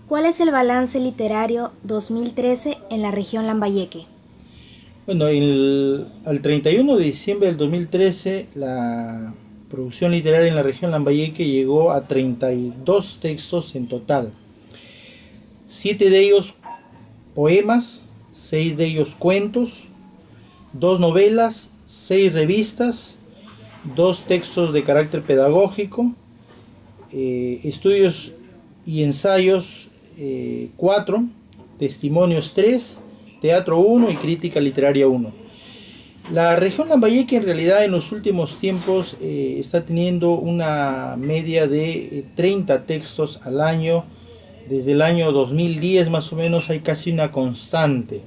¿Cuál es el balance literario 2013 en la región Lambayeque? Bueno, al 31 de diciembre del 2013, la producción literaria en la región Lambayeque llegó a 32 textos en total. 7 de ellos poemas, 6 de ellos cuentos, 2 novelas, 6 revistas, 2 textos de carácter pedagógico, estudios y ensayos 4, testimonios 3, teatro 1 y crítica literaria 1. La región Lambayeque en realidad en los últimos tiempos está teniendo una media de 30 textos al año. Desde el año 2010 más o menos hay casi una constante.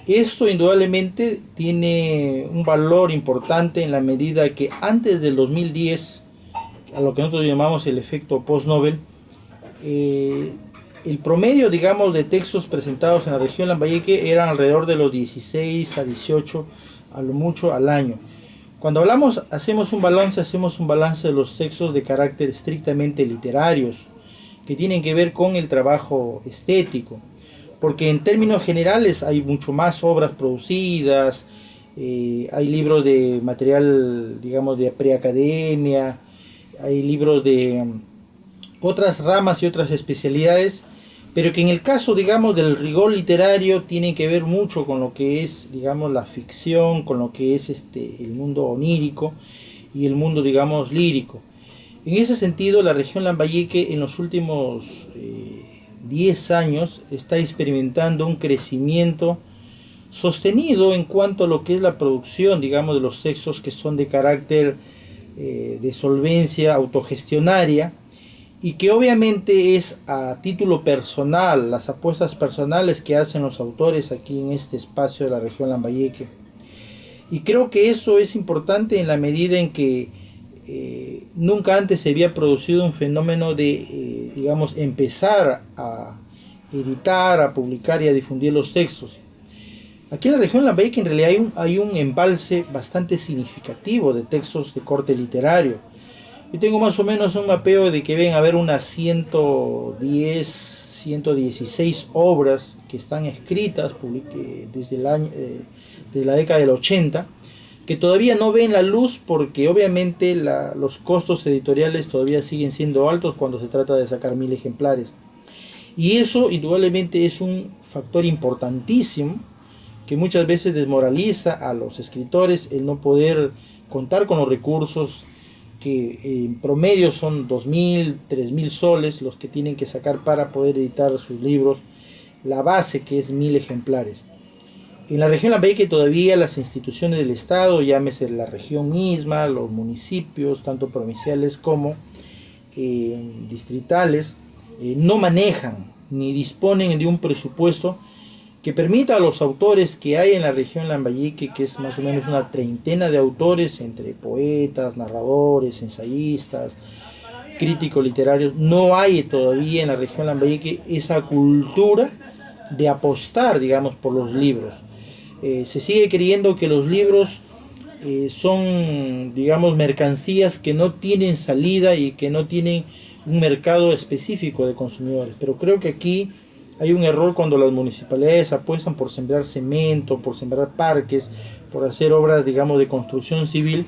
Esto indudablemente tiene un valor importante en la medida que antes del 2010, a lo que nosotros llamamos el efecto post-Nobel, el promedio, digamos, de textos presentados en la región Lambayeque eran alrededor de los 16 a 18 a lo mucho al año. Cuando hacemos un balance de los textos de carácter estrictamente literarios, que tienen que ver con el trabajo estético, porque en términos generales hay mucho más obras producidas, hay libros de material, digamos, de preacademia, hay libros de otras ramas y otras especialidades, pero que en el caso, digamos, del rigor literario tienen que ver mucho con lo que es, digamos, la ficción, con lo que es el mundo onírico y el mundo, digamos, lírico. En ese sentido, la región Lambayeque en los últimos 10 años está experimentando un crecimiento sostenido en cuanto a lo que es la producción, digamos, de los textos que son de carácter de solvencia autogestionaria, y que obviamente es a título personal, las apuestas personales que hacen los autores aquí en este espacio de la región Lambayeque. Y creo que eso es importante en la medida en que nunca antes se había producido un fenómeno de, digamos, empezar a editar, a publicar y a difundir los textos. Aquí en la región Lambayeque en realidad hay un embalse bastante significativo de textos de corte literario. Yo tengo más o menos un mapeo de que deben haber unas 110, 116 obras que están escritas desde la década del 80, que todavía no ven la luz porque obviamente los costos editoriales todavía siguen siendo altos cuando se trata de sacar 1000 ejemplares. Y eso indudablemente es un factor importantísimo que muchas veces desmoraliza a los escritores el no poder contar con los recursos que en promedio son 2000, 3000 soles los que tienen que sacar para poder editar sus libros, la base que es 1000 ejemplares. En la región Lambayeque todavía las instituciones del Estado, llámese la región misma, los municipios, tanto provinciales como distritales, no manejan ni disponen de un presupuesto que permita a los autores que hay en la región Lambayeque, que es más o menos una treintena de autores, entre poetas, narradores, ensayistas, críticos literarios, no hay todavía en la región Lambayeque esa cultura de apostar, digamos, por los libros. Se sigue creyendo que los libros son, digamos, mercancías que no tienen salida y que no tienen un mercado específico de consumidores, pero creo que aquí hay un error cuando las municipalidades apuestan por sembrar cemento, por sembrar parques, por hacer obras, digamos, de construcción civil,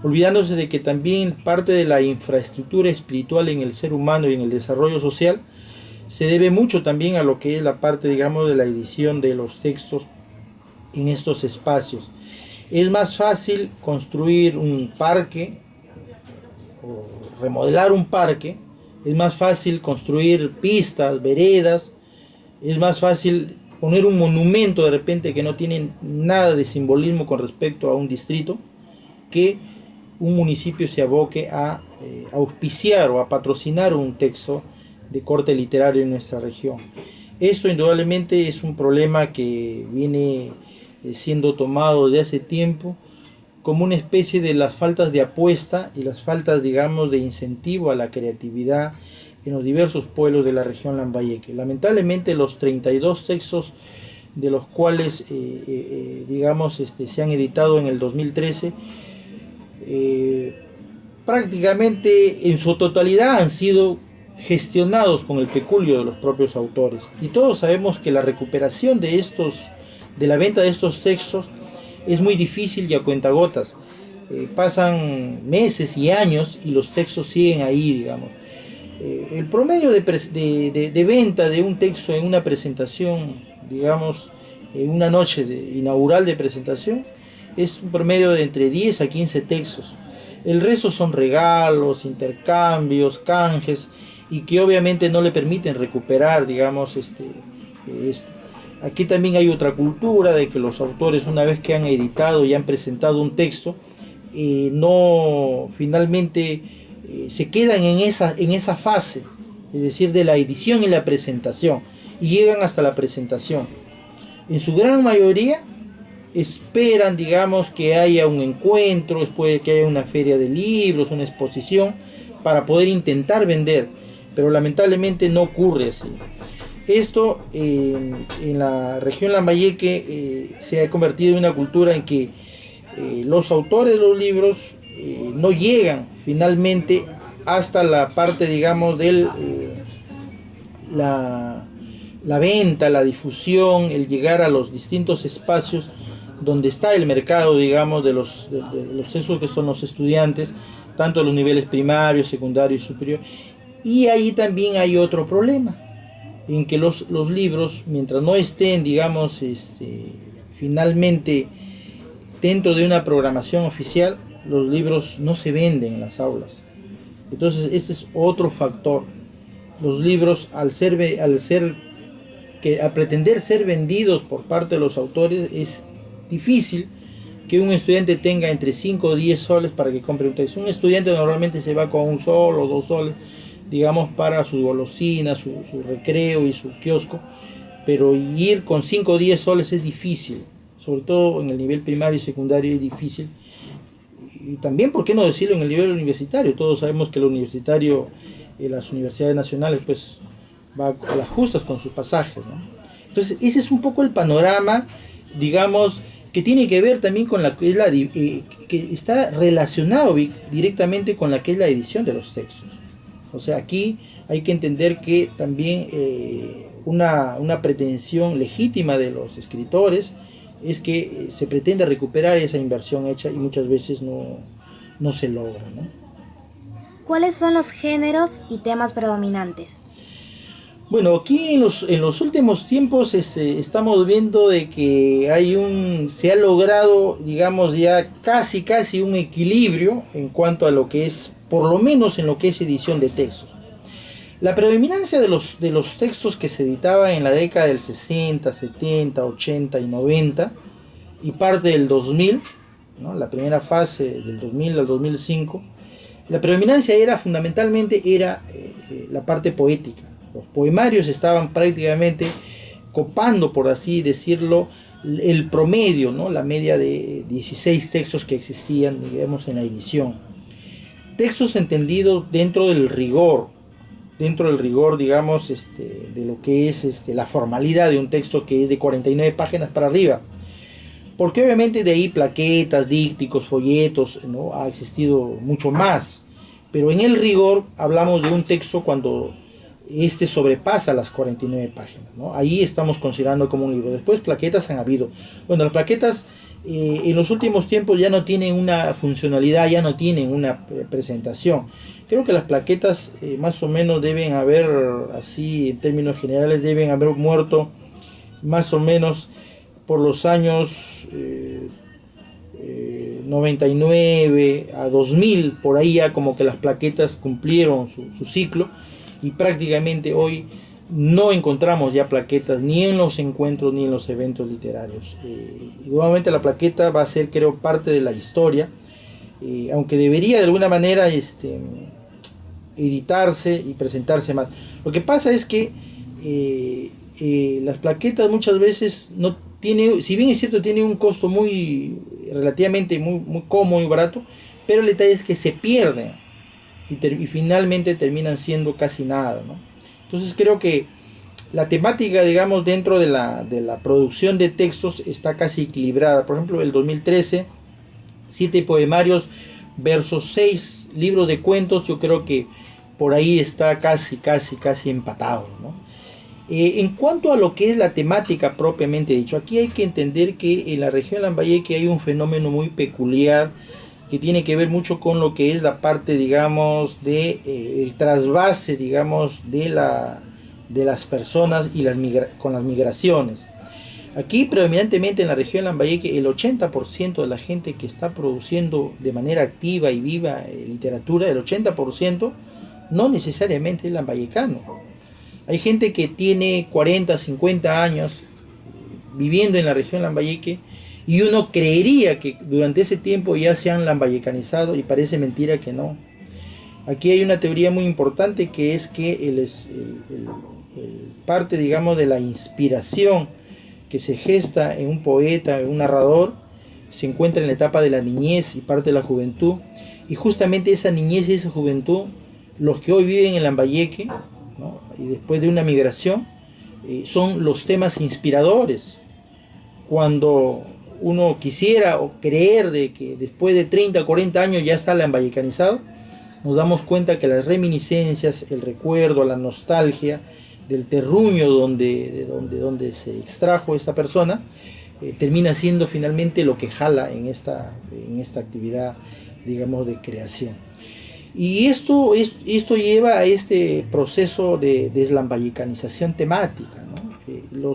olvidándose de que también parte de la infraestructura espiritual en el ser humano y en el desarrollo social se debe mucho también a lo que es la parte, digamos, de la edición de los textos en estos espacios. Es más fácil construir un parque o remodelar un parque, es más fácil construir pistas, veredas, es más fácil poner un monumento de repente que no tiene nada de simbolismo con respecto a un distrito, que un municipio se aboque a auspiciar o a patrocinar un texto de corte literario en nuestra región. Esto indudablemente es un problema que viene siendo tomado de hace tiempo como una especie de las faltas de apuesta y las faltas, digamos, de incentivo a la creatividad en los diversos pueblos de la región Lambayeque. Lamentablemente los 32 textos de los cuales digamos se han editado en el 2013 prácticamente en su totalidad han sido gestionados con el peculio de los propios autores. Y todos sabemos que la recuperación de la venta de estos textos es muy difícil y a cuentagotas. Pasan meses y años y los textos siguen ahí, digamos. El promedio de venta de un texto en una presentación, digamos, en una noche inaugural de presentación, es un promedio de entre 10 a 15 textos. El resto son regalos, intercambios, canjes, y que obviamente no le permiten recuperar, digamos, esto. Aquí también hay otra cultura de que los autores, una vez que han editado y han presentado un texto, no finalmente se quedan en esa fase, es decir, de la edición y la presentación, y llegan hasta la presentación. En su gran mayoría esperan, digamos, que haya un encuentro, después que haya una feria de libros, una exposición, para poder intentar vender, pero lamentablemente no ocurre así. Esto en la región Lambayeque se ha convertido en una cultura en que los autores de los libros no llegan finalmente hasta la parte, digamos, de la venta, la difusión, el llegar a los distintos espacios donde está el mercado, digamos, de los textos que son los estudiantes, tanto de los niveles primario, secundario y superior. Y ahí también hay otro problema, en que los libros, mientras no estén, digamos, finalmente dentro de una programación oficial, los libros no se venden en las aulas. Entonces este es otro factor. Los libros, al pretender ser vendidos por parte de los autores, es difícil que un estudiante tenga entre 5 o 10 soles para que compre un texto. Un estudiante normalmente se va con 1 sol o 2 soles, digamos, para su golosina, su recreo y su kiosco, pero ir con 5 o 10 soles es difícil, sobre todo en el nivel primario y secundario es difícil. Y también, ¿por qué no decirlo en el nivel universitario? Todos sabemos que el universitario, las universidades nacionales, pues va a las justas con sus pasajes, ¿no? Entonces ese es un poco el panorama, digamos, que tiene que ver también con la que es que está relacionado directamente con la que es la edición de los textos. O sea, aquí hay que entender que también una pretensión legítima de los escritores es que se pretende recuperar esa inversión hecha y muchas veces no se logra, ¿no? ¿Cuáles son los géneros y temas predominantes? Bueno, aquí en los últimos tiempos estamos viendo de que se ha logrado, digamos, ya casi un equilibrio en cuanto a lo que es, por lo menos en lo que es edición de textos. La predominancia de los textos que se editaban en la década del 60, 70, 80 y 90 y parte del 2000, ¿no? La primera fase del 2000 al 2005, la predominancia fundamentalmente era la parte poética. Los poemarios estaban prácticamente copando, por así decirlo, el promedio, ¿no? La media de 16 textos que existían, digamos, en la edición. Textos entendidos dentro del rigor, digamos, de lo que es la formalidad de un texto que es de 49 páginas para arriba. Porque obviamente de ahí plaquetas, dípticos, folletos, ¿no? Ha existido mucho más. Pero en el rigor hablamos de un texto cuando sobrepasa las 49 páginas, ¿no? Ahí estamos considerando como un libro. Después plaquetas han habido. Bueno, las plaquetas en los últimos tiempos ya no tienen una funcionalidad, ya no tienen una presentación. Creo que las plaquetas más o menos deben haber, así en términos generales, deben haber muerto más o menos por los años 99 a 2000, por ahí ya como que las plaquetas cumplieron su ciclo. Y prácticamente hoy no encontramos ya plaquetas ni en los encuentros ni en los eventos literarios. Y nuevamente la plaqueta va a ser, creo, parte de la historia, aunque debería de alguna manera editarse y presentarse más. Lo que pasa es que las plaquetas muchas veces no tiene, si bien es cierto, tiene un costo relativamente muy cómodo y barato, pero el detalle es que se pierden. Y finalmente terminan siendo casi nada, ¿no? Entonces creo que la temática, digamos, dentro de la producción de textos está casi equilibrada. Por ejemplo, el 2013, 7 poemarios versus 6 libros de cuentos, yo creo que por ahí está casi empatado, ¿no? En cuanto a lo que es la temática propiamente dicho, aquí hay que entender que en la región Lambayeque hay un fenómeno muy peculiar que tiene que ver mucho con lo que es la parte, digamos, de el trasvase, digamos, de las personas y con las migraciones. Aquí predominantemente en la región Lambayeque el 80% de la gente que está produciendo de manera activa y viva literatura, el 80% no necesariamente es lambayecano. Hay gente que tiene 40, 50 años viviendo en la región Lambayeque y uno creería que durante ese tiempo ya se han lambayecanizado y parece mentira que no. Aquí hay una teoría muy importante que es que el parte, digamos, de la inspiración que se gesta en un poeta, en un narrador, se encuentra en la etapa de la niñez y parte de la juventud, y justamente esa niñez y esa juventud, los que hoy viven en Lambayeque, ¿no? Y después de una migración, son los temas inspiradores. Cuando uno quisiera o creer de que después de 30 o 40 años ya está lambayecanizado, nos damos cuenta que las reminiscencias, el recuerdo, la nostalgia del terruño donde se extrajo esta persona, termina siendo finalmente lo que jala en esta actividad, digamos, de creación. Y esto lleva a este proceso de deslambayecanización temática, ¿no?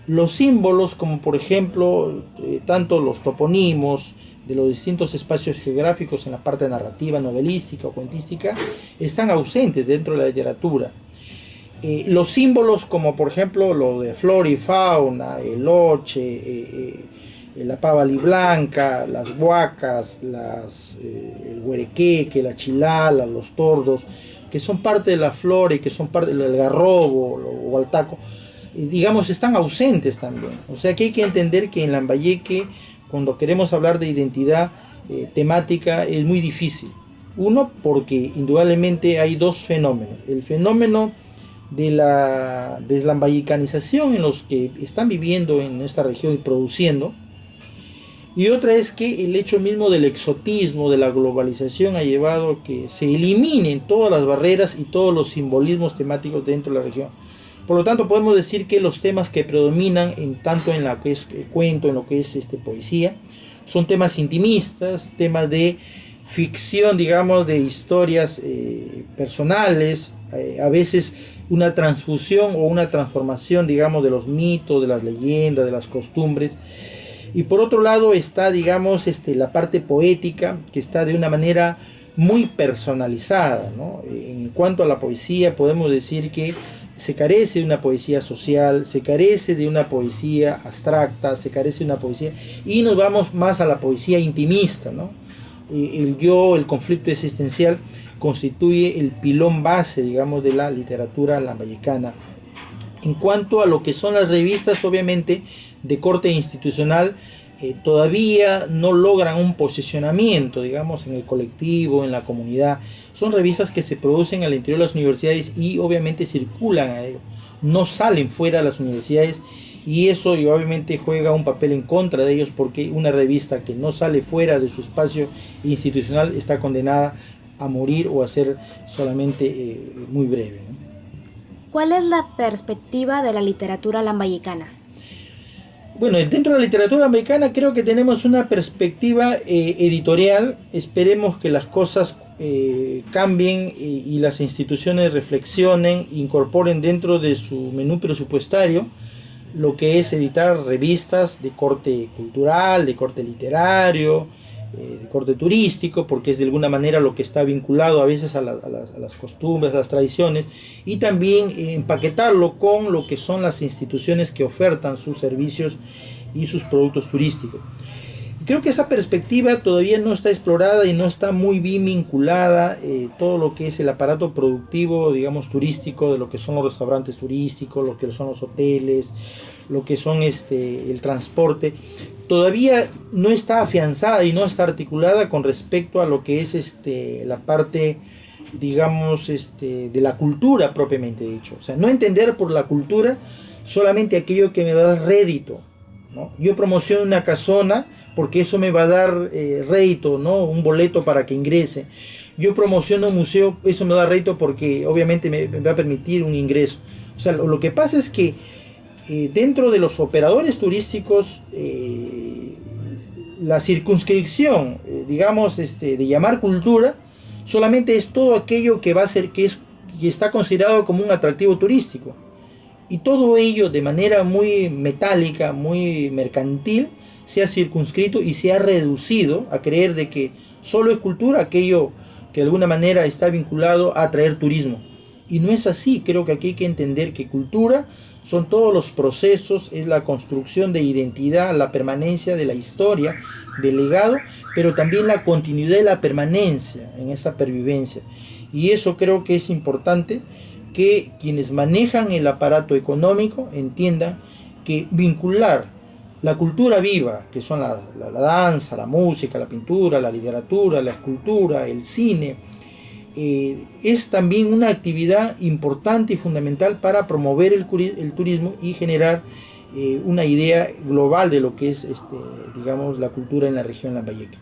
Los símbolos, como por ejemplo, tanto los toponimos de los distintos espacios geográficos en la parte narrativa, novelística o cuentística, están ausentes dentro de la literatura. Los símbolos, como por ejemplo lo de flora y fauna, el oche, la pava blanca, las huacas, el huerequeque, la chilala, los tordos, que son parte de la flora y que son parte del garrobo o hualtaco, digamos, están ausentes también. O sea que hay que entender que en Lambayeque, cuando queremos hablar de identidad temática, es muy difícil. Uno, porque indudablemente hay dos fenómenos. El fenómeno de la deslambayecanización en los que están viviendo en esta región y produciendo, y otra es que el hecho mismo del exotismo, de la globalización, ha llevado a que se eliminen todas las barreras y todos los simbolismos temáticos dentro de la región. Por lo tanto, podemos decir que los temas que predominan tanto en lo que es cuento, en lo que es poesía, son temas intimistas, temas de ficción, digamos, de historias personales, a veces una transfusión o una transformación, digamos, de los mitos, de las leyendas, de las costumbres. Y por otro lado está, digamos, la parte poética, que está de una manera muy personalizada, ¿no? En cuanto a la poesía, podemos decir que se carece de una poesía social, se carece de una poesía abstracta, se carece de una poesía, y nos vamos más a la poesía intimista, ¿no? El yo, el conflicto existencial, constituye el pilón base, digamos, de la literatura lambayecana. En cuanto a lo que son las revistas, obviamente, de corte institucional, todavía no logran un posicionamiento, digamos, en el colectivo, en la comunidad. Son revistas que se producen al interior de las universidades y obviamente circulan a ello. No salen fuera de las universidades, y eso obviamente juega un papel en contra de ellos, porque una revista que no sale fuera de su espacio institucional está condenada a morir o a ser solamente muy breve, ¿no? ¿Cuál es la perspectiva de la literatura lambayecana? Bueno, dentro de la literatura lambayecana creo que tenemos una perspectiva editorial. Esperemos que las cosas cambien y las instituciones reflexionen, incorporen dentro de su menú presupuestario lo que es editar revistas de corte cultural, de corte literario, de corte turístico, porque es de alguna manera lo que está vinculado a veces a las costumbres, a las tradiciones, y también empaquetarlo con lo que son las instituciones que ofertan sus servicios y sus productos turísticos. Creo que esa perspectiva todavía no está explorada y no está muy bien vinculada todo lo que es el aparato productivo, digamos, turístico, de lo que son los restaurantes turísticos, lo que son los hoteles, lo que son el transporte. Todavía no está afianzada y no está articulada con respecto a lo que es la parte, digamos, de la cultura propiamente dicho. O sea, no entender por la cultura solamente aquello que me va a dar rédito, ¿no? Yo promociono una casona porque eso me va a dar rédito, ¿no? Un boleto para que ingrese. yo promociono un museo, eso me da rédito porque obviamente me va a permitir un ingreso. O sea, lo que pasa es que dentro de los operadores turísticos, la circunscripción, digamos, de llamar cultura, solamente es todo aquello que va a ser, que está considerado como un atractivo turístico. Y todo ello de manera muy metálica, muy mercantil, se ha circunscrito y se ha reducido a creer de que solo es cultura aquello que de alguna manera está vinculado a atraer turismo. Y no es así. Creo que aquí hay que entender que cultura son todos los procesos, es la construcción de identidad, la permanencia de la historia, del legado, pero también la continuidad y la permanencia en esa pervivencia. Y eso creo que es importante, que quienes manejan el aparato económico entiendan que vincular la cultura viva, que son la danza, la música, la pintura, la literatura, la escultura, el cine, es también una actividad importante y fundamental para promover el turismo y generar una idea global de lo que es, digamos, la cultura en la región Lambayeque.